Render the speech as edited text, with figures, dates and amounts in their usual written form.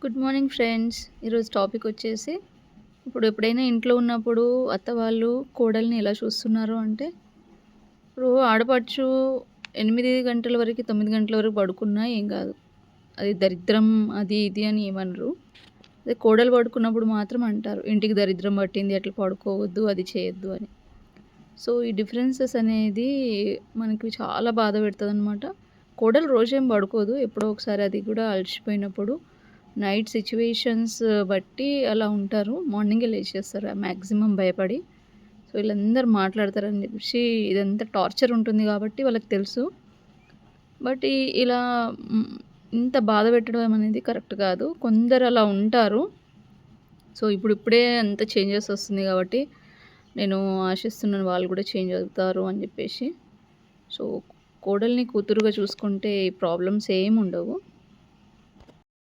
Good morning friends. ఈరోజు topic వచ్చేసి, ఇప్పుడు ఎప్పుడైనా ఇంట్లో ఉన్నప్పుడు అత్త వాళ్ళు కోడల్ని ఎలా చూస్తున్నారు అంటే, ఇప్పుడు ఆడపడుచు 8 గంటల వరకు, 9 గంటల వరకు పడుకున్నా ఏం కాదు. అది దరిద్రం అది ఇది అని ఏమనరు. అదే కోడలు పడుకున్నప్పుడు మాత్రం అంటారు, ఇంటికి దరిద్రం పట్టింది, అట్లా పడుకోవద్దు, అది చేయొద్దు అని. సో, ఈ డిఫరెన్సెస్ అనేది మనకి చాలా బాధ పెడతదనమాట. కోడలు రోజేం పడుకోదు. ఎప్పుడో ఒకసారి అది కూడా అలసిపోయినప్పుడు నైట్ సిట్యుయేషన్స్ బట్టి అలా ఉంటారు. మార్నింగే లేచేస్తారు మాక్సిమం భయపడి. సో, వీళ్ళందరూ మాట్లాడతారని చెప్పేసి ఇదంతా టార్చర్ ఉంటుంది కాబట్టి వాళ్ళకి తెలుసు. బట్ ఇలా హ్మ్, ఇంత బాధ పెట్టడం అనేది కరెక్ట్ కాదు. కొందరు అలా ఉంటారు. సో, ఇప్పుడిప్పుడే అంత చేంజెస్ వస్తుంది కాబట్టి నేను ఆశిస్తున్నాను వాళ్ళు కూడా చేంజ్ అవుతారు అని చెప్పేసి. సో, కోడల్ని కూతురుగా చూసుకుంటే ప్రాబ్లమ్స్ ఏముండవు.